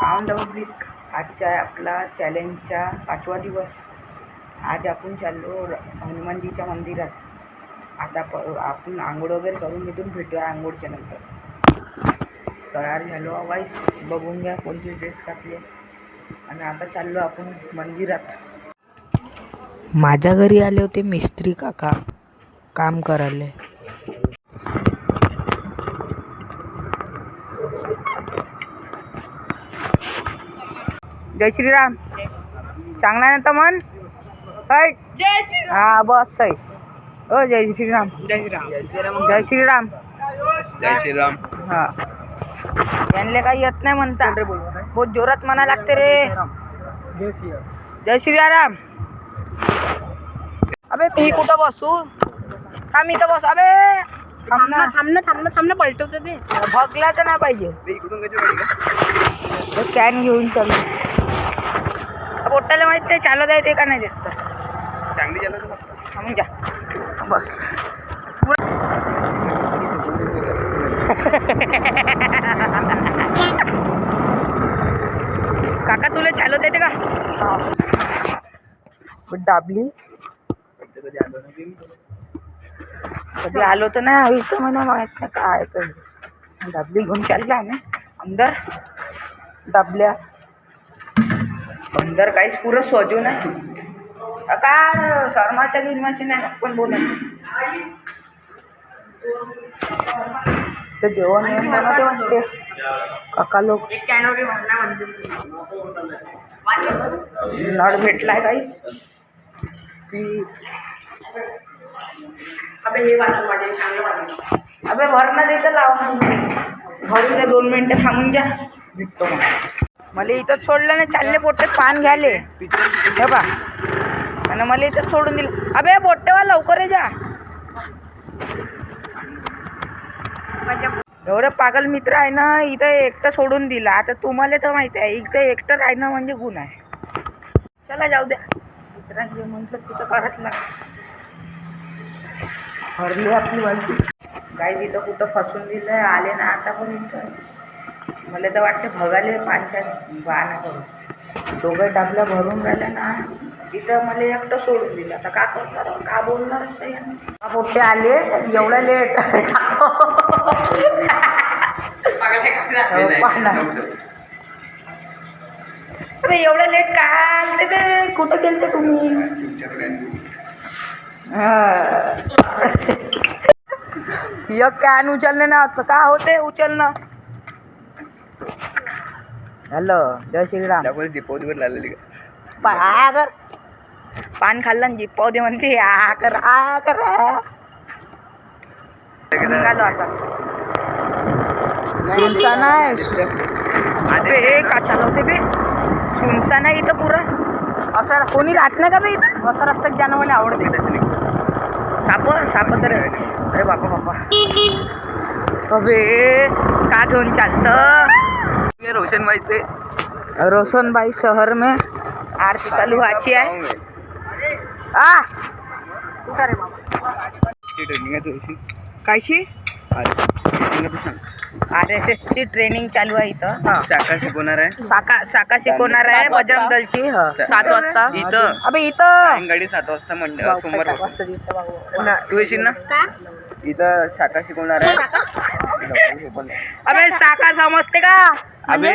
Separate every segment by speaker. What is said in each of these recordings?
Speaker 1: Sound of आजच्या आपला चॅलेंजचा 5वा दिवस. आज आपण चाललो हनुमानजीच्या मंदिरात. आता आपण आंघोळ वगैरे करून इथून भेटूया आंघोळच्या नंतर. तयार झालो वाईस, बघून घ्या कोणती ड्रेस घातली आणि आता चाललो आपण मंदिरात.
Speaker 2: माझ्या घरी आले होते मिस्त्री काका काम करायला.
Speaker 1: जय श्रीराम. चांगला ना तर मन हा बस सही. हो जय श्रीराम. जय श्रीराम. जय श्रीराम.
Speaker 3: जय श्रीराम.
Speaker 1: हा यांना काही येत नाही म्हणता, बहुत जोरात म्हणा लागते रे. जय श्रीराम. अबे मी कुठं बसू? थांब इथं बस. अबे थांब ना पलटवतो ते. भगला तर नाही पाहिजे. कॅन घेऊन चालू. पोट्याला माहित नाही चालत आहे ते का नाही देत.
Speaker 3: चांगली चालत
Speaker 1: थांबून जा बस. काका तुला चालवता येते का? दाबली कधी आलो तर नाही आयुष्य मला माहित नाही काय तर. दाबली घेऊन चालला ना अंदर. दाबल्या अंदर काहीच पुरं सोजू नाही का. शर्माच्या गिरमाची नाही पण बोलत तर जेवण बनवते म्हणते काका लोक. नळ भेटलाय काहीच. अबे भरणं तिथं लावणार भरून द्या. 2 मिनिटं थांबून घ्या भेटतो मग. मला इथं सोडलं नाही. चालले पोट्टे पान घ्याले हे बा आणि मला इथं सोडून दिलं. अबे पोट्टेवा लवकर ये जा. एवढं पागल मित्र आहे ना इथं एकटं सोडून दिला. आता तुम्हाला तर माहिती आहे इथं एकटं राहणं म्हणजे गुन्हा आहे. चला जाऊ द्या. मित्रांनी म्हटलं तिथं करत लाग. हरली आपली वालती गाई तिथं कुठं फसून दिलंय. आले ना आतापर्यंत. मला तर वाटते भगाले पानच्या बाना करून. दोघं डाबल्या भरून राहिल्या ना तिथं मला एकटं सोडून दिलं. आता का करणार का बोलणार पोट्टे आले एवढा लेट. अरे एवढं लेट का आलते बे? कुठं गेलते तुम्ही? एक कॅन उचलले ना का होते उचलणं. हॅलो जय श्रीराम.
Speaker 3: दीपावलीवर लागलेली
Speaker 1: कर पान खाल्लं ना जिप्पाव दे म्हणते. आ कर निघालो आता. सुनसान आहे अबे हे का चालवते बे. सुनसान आहे इथं पुरा. असं कोणी राहत नाही का बे इथं? असं रस्त्यात जाणं मला आवडते. साप तर अरे बापा अबे का घेऊन चालतं. रोशनबाई शहर में आरती चालू व्हायची आहे. कुठं रे बाबा कायची RSS ची ट्रेनिंग चालू आहे इथं.
Speaker 3: शाखा शिकवणार आहे.
Speaker 1: शाखा शिकवणार आहे बजरंग दलची 7 वाजता
Speaker 3: इथं.
Speaker 1: अबे इथं
Speaker 3: गाडी 7 वाजता सोमवार. तू येशील ना इथं शाखा शिकवणार आहे.
Speaker 1: अबे शाखा समजते का?
Speaker 3: अबे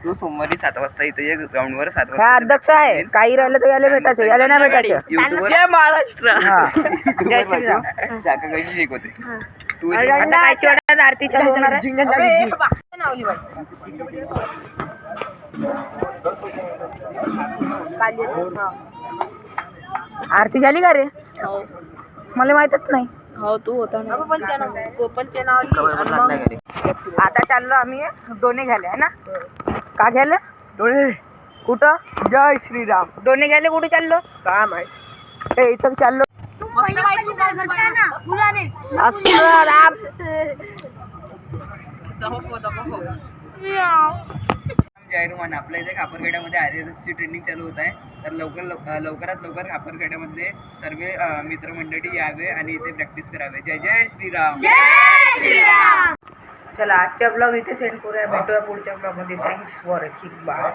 Speaker 3: तू सोमवारी 7 वाजता इथे ये ग्राउंडवर. 7
Speaker 1: हा
Speaker 3: वाजता
Speaker 1: अध्यक्ष आहे. काही राहिलं तर याला भेटायचं याला नाही भेटायचं.
Speaker 3: युट्यूबवर
Speaker 1: जय महाराष्ट्र. जय श्रीराम.
Speaker 3: शाखा कशी शिकवते तू.
Speaker 1: आता कायची वाटत आरतीच्या होणार आहे. आरती झाली का रे? मला माहितच नाही. हो तू होता ना. आता चाललो आम्ही दोन्ही घ्याले आहे ना. का घ्याले दोन्ही कुठं? जय श्रीराम. दोन्ही घ्याले कुठे चाललो काय माहित. इथं चाललो
Speaker 3: जाहीरमान आपल्या इथे खापरखेड्यामध्ये RSS ची ट्रेनिंग चालू होत आहे. तर लवकरात लवकर खापरखेड्यामध्ये सर्व मित्रमंडळी यावे आणि इथे प्रॅक्टिस करावे. जय जय श्रीराम.
Speaker 1: चला आजचा ब्लॉग इथे सेंड करूया. भेटूया पुढच्या ब्लॉगमध्ये. Thanks for watching. बाय.